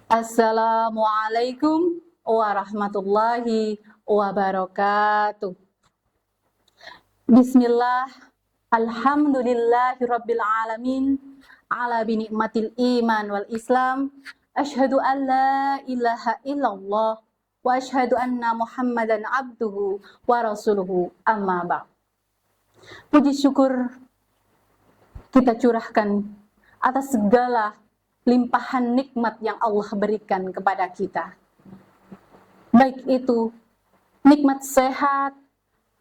Assalamualaikum warahmatullahi wabarakatuh. Bismillah, alhamdulillahirabbil alamin, ala bi ni'matil iman wal islam, asyhadu an la ilaha illallah wa asyhadu anna Muhammadan abduhu wa rasuluhu, amma ba'd. Puji syukur kita curahkan atas segala limpahan nikmat yang Allah berikan kepada kita. Baik itu nikmat sehat,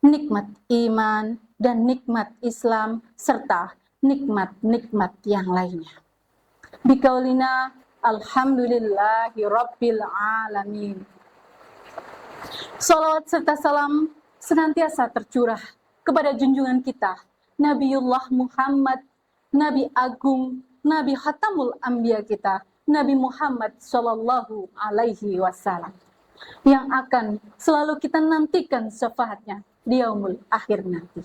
nikmat iman, dan nikmat Islam, serta nikmat-nikmat yang lainnya. Bikaulina alhamdulillahi rabbil alamin. Salawat serta salam senantiasa tercurah kepada junjungan kita, Nabiullah Muhammad, Nabi Agung, Nabi Khatamul Anbiya kita, Nabi Muhammad Sallallahu Alaihi Wasallam, yang akan selalu kita nantikan syafaatnya di yaumul akhir nanti.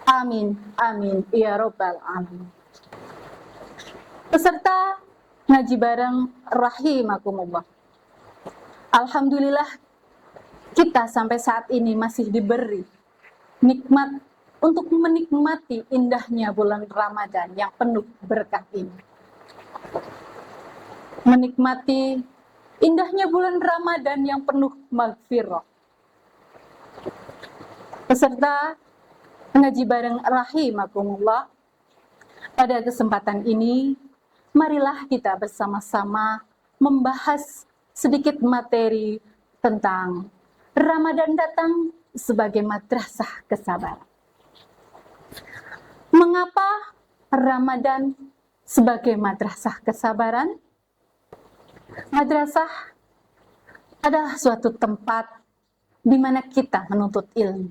Amin, amin, ya Rabbal Alamin. Peserta ngaji bareng rahimakumullah. Alhamdulillah kita sampai saat ini masih diberi nikmat untuk menikmati indahnya bulan Ramadan yang penuh berkah ini. Menikmati indahnya bulan Ramadan yang penuh maghfirah. Peserta ngaji bareng rahimakumullah, pada kesempatan ini marilah kita bersama-sama membahas sedikit materi tentang Ramadan datang sebagai madrasah kesabaran. Mengapa Ramadan sebagai madrasah kesabaran? Madrasah adalah suatu tempat di mana kita menuntut ilmu.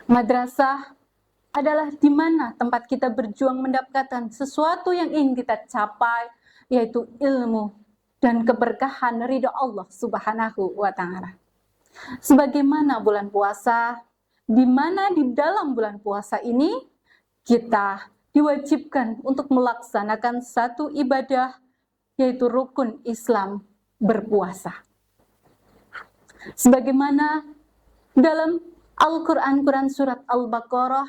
Madrasah adalah di mana tempat kita berjuang mendapatkan sesuatu yang ingin kita capai, yaitu ilmu dan keberkahan ridha Allah Subhanahu wa Ta'ala. Sebagaimana bulan puasa, di mana di dalam bulan puasa ini kita diwajibkan untuk melaksanakan satu ibadah, yaitu rukun Islam berpuasa. Sebagaimana dalam Al-Quran, surat Al-Baqarah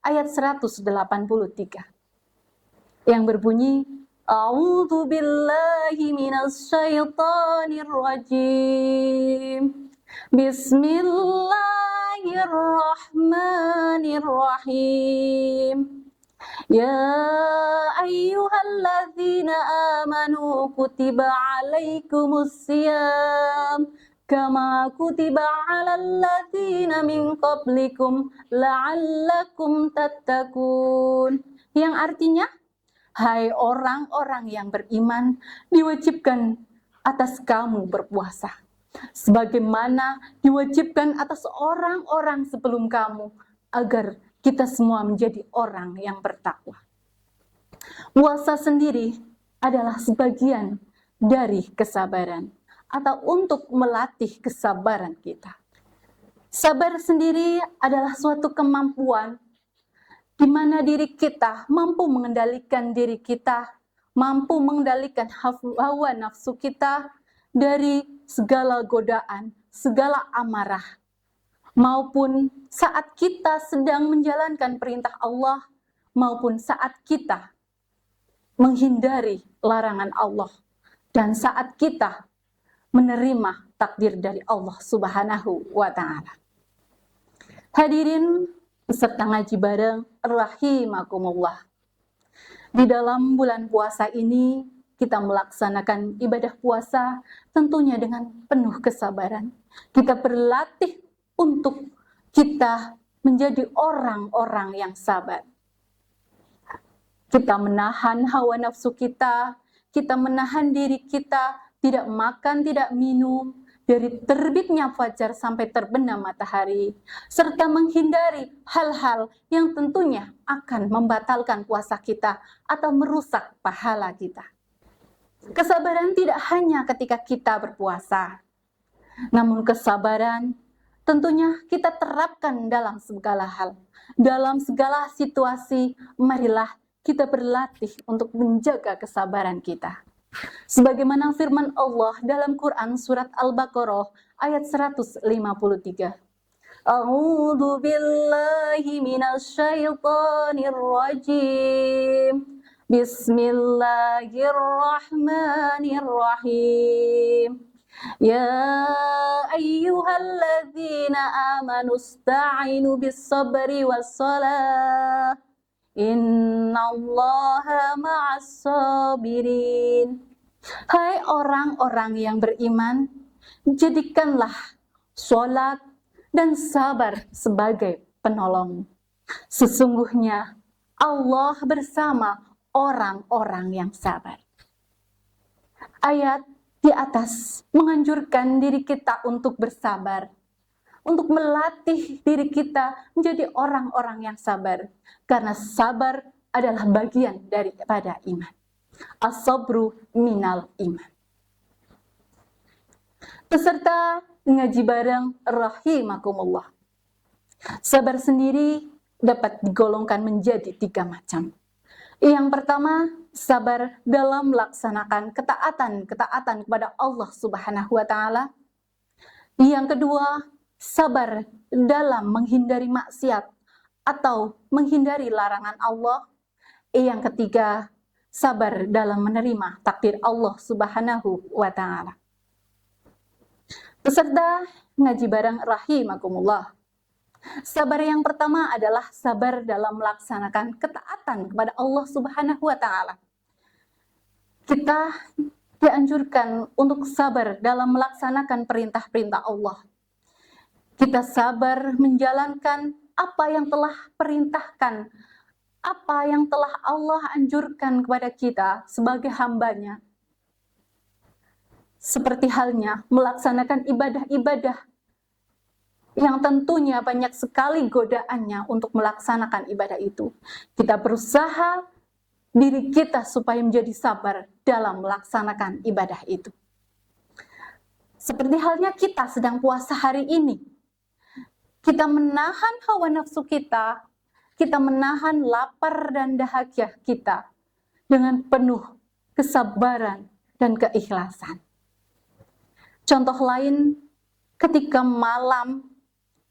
ayat 183 yang berbunyi, A'udzu billahi minas syaitonir rajim. Bismillahirrahmanirrahim. Ya ayyuhalladzina amanu kutiba alaikumus siyam kama kutiba alal ladzina min qablikum la'allakum tattaqun. Yang artinya, hai orang-orang yang beriman, diwajibkan atas kamu berpuasa sebagaimana diwajibkan atas orang-orang sebelum kamu, agar kita semua menjadi orang yang bertakwa. Puasa sendiri adalah sebagian dari kesabaran, atau untuk melatih kesabaran kita. Sabar sendiri adalah suatu kemampuan di mana diri kita mampu mengendalikan diri kita, mampu mengendalikan hawa nafsu kita dari segala godaan, segala amarah, maupun saat kita sedang menjalankan perintah Allah, maupun saat kita menghindari larangan Allah, dan saat kita menerima takdir dari Allah Subhanahu wa Ta'ala. Hadirin peserta ngaji bareng rahimakumullah. Di dalam bulan puasa ini kita melaksanakan ibadah puasa tentunya dengan penuh kesabaran. Kita berlatih untuk kita menjadi orang-orang yang sabar. Kita menahan hawa nafsu kita menahan diri kita, tidak makan, tidak minum, dari terbitnya fajar sampai terbenam matahari, serta menghindari hal-hal yang tentunya akan membatalkan puasa kita atau merusak pahala kita. Kesabaran tidak hanya ketika kita berpuasa, namun kesabaran tentunya kita terapkan dalam segala hal. Dalam segala situasi, marilah kita berlatih untuk menjaga kesabaran kita. Sebagaimana firman Allah dalam Quran surat Al-Baqarah ayat 153. A'udzu billahi minasy syaithanir rajim. Bismillahirrahmanirrahim. Ya ayyuhalladzina amanu ista'inu bis-sabri was-salah. Innallaha ma'as sabirin. Hai orang-orang yang beriman, jadikanlah sholat dan sabar sebagai penolong. Sesungguhnya Allah bersama orang-orang yang sabar. Ayat di atas menganjurkan diri kita untuk bersabar, untuk melatih diri kita menjadi orang-orang yang sabar, karena sabar adalah bagian daripada iman. As-sabru minal iman. Peserta ngaji bareng rahimakumullah. Sabar sendiri dapat digolongkan menjadi 3 macam. Yang pertama, sabar dalam melaksanakan ketaatan kepada Allah Subhanahu wa taala. Yang kedua, sabar dalam menghindari maksiat atau menghindari larangan Allah. Yang ketiga, sabar dalam menerima takdir Allah Subhanahu wa taala. Peserta ngaji bareng rahimakumullah. Sabar yang pertama adalah sabar dalam melaksanakan ketaatan kepada Allah Subhanahu wa taala. Kita dianjurkan untuk sabar dalam melaksanakan perintah-perintah Allah. Kita sabar menjalankan apa yang telah perintahkan, apa yang telah Allah anjurkan kepada kita sebagai hambanya. Seperti halnya melaksanakan ibadah-ibadah yang tentunya banyak sekali godaannya untuk melaksanakan ibadah itu. Kita berusaha diri kita supaya menjadi sabar dalam melaksanakan ibadah itu. Seperti halnya kita sedang puasa hari ini. Kita menahan hawa nafsu kita menahan lapar dan dahaga kita dengan penuh kesabaran dan keikhlasan. Contoh lain, ketika malam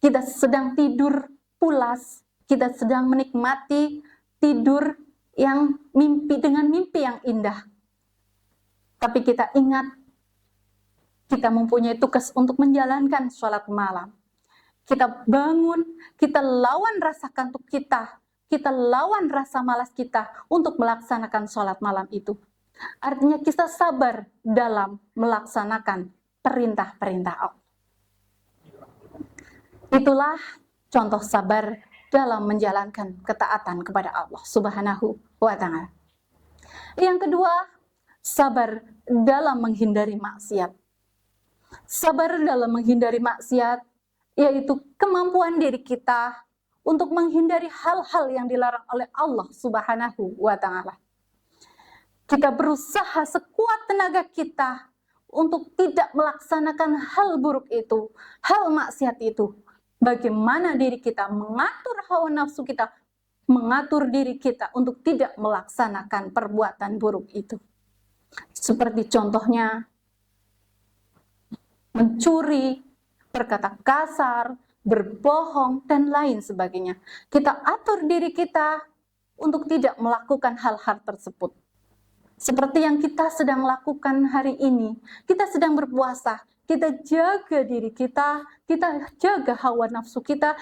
kita sedang tidur pulas, kita sedang menikmati tidur yang dengan mimpi yang indah. Tapi kita ingat, kita mempunyai tugas untuk menjalankan sholat malam. Kita bangun, kita lawan rasa kantuk kita lawan rasa malas kita untuk melaksanakan sholat malam itu. Artinya kita sabar dalam melaksanakan perintah-perintah Allah. Itulah contoh sabar dalam menjalankan ketaatan kepada Allah Subhanahu wa taala. Yang kedua, sabar dalam menghindari maksiat. Sabar dalam menghindari maksiat yaitu kemampuan diri kita untuk menghindari hal-hal yang dilarang oleh Allah Subhanahu wa taala. Kita berusaha sekuat tenaga kita untuk tidak melaksanakan hal buruk itu, hal maksiat itu. Bagaimana diri kita mengatur hawa nafsu kita, mengatur diri kita untuk tidak melaksanakan perbuatan buruk itu. Seperti contohnya mencuri, berkata kasar, berbohong, dan lain sebagainya. Kita atur diri kita untuk tidak melakukan hal-hal tersebut. Seperti yang kita sedang lakukan hari ini, kita sedang berpuasa, kita jaga diri kita jaga hawa nafsu kita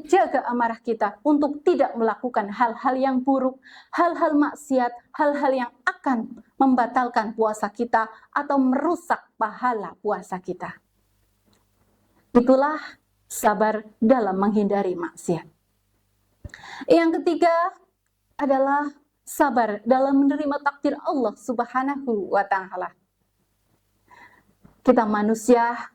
jaga amarah kita untuk tidak melakukan hal-hal yang buruk, hal-hal maksiat, hal-hal yang akan membatalkan puasa kita atau merusak pahala puasa kita. Itulah sabar dalam menghindari maksiat. Yang ketiga adalah sabar dalam menerima takdir Allah Subhanahu wa taala. Kita manusia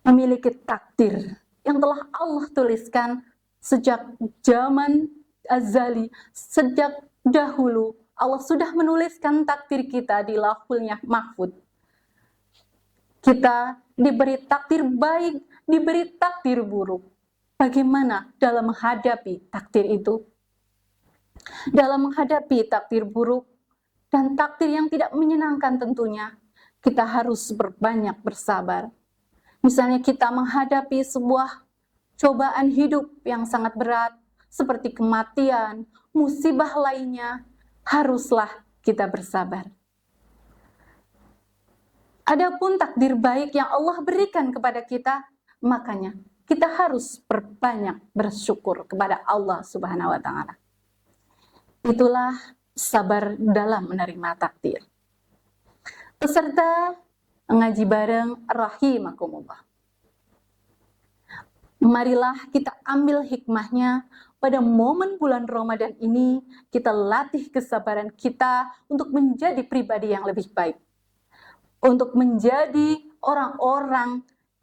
memiliki takdir yang telah Allah tuliskan sejak zaman azali, sejak dahulu. Allah sudah menuliskan takdir kita di Lauhul Mahfuz. Kita diberi takdir baik, diberi takdir buruk. Bagaimana dalam menghadapi takdir itu? Dalam menghadapi takdir buruk, dan takdir yang tidak menyenangkan tentunya, kita harus berbanyak bersabar. Misalnya kita menghadapi sebuah cobaan hidup yang sangat berat, seperti kematian, musibah lainnya, haruslah kita bersabar. Adapun takdir baik yang Allah berikan kepada kita, makanya kita harus berbanyak bersyukur kepada Allah Subhanahu wa Ta'ala. Itulah sabar dalam menerima takdir. Peserta ngaji bareng rahimakumullah. Marilah kita ambil hikmahnya pada momen bulan Ramadan ini, kita latih kesabaran kita untuk menjadi pribadi yang lebih baik. Untuk menjadi orang-orang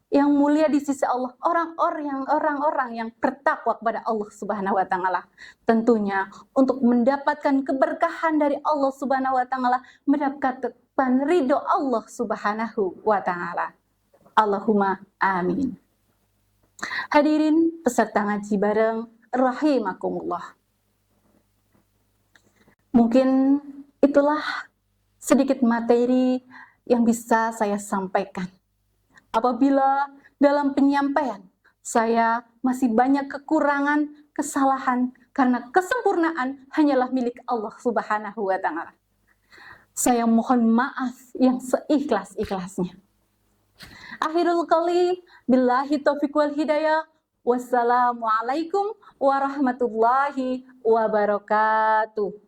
yang mulia di sisi Allah, orang-orang yang bertakwa kepada Allah Subhanahu wa Ta'ala. Tentunya untuk mendapatkan keberkahan dari Allah Subhanahu wa Ta'ala, mendapatkan ridho Allah Subhanahu wa Ta'ala. Allahumma amin. Hadirin peserta ngaji bareng rahimakumullah. Mungkin itulah sedikit materi yang bisa saya sampaikan. Apabila dalam penyampaian saya masih banyak kekurangan, kesalahan, karena kesempurnaan hanyalah milik Allah Subhanahu wa Ta'ala. Saya mohon maaf yang seikhlas-ikhlasnya. Akhirul qali, billahi taufiq wal hidayah. Wassalamualaikum warahmatullahi wabarakatuh.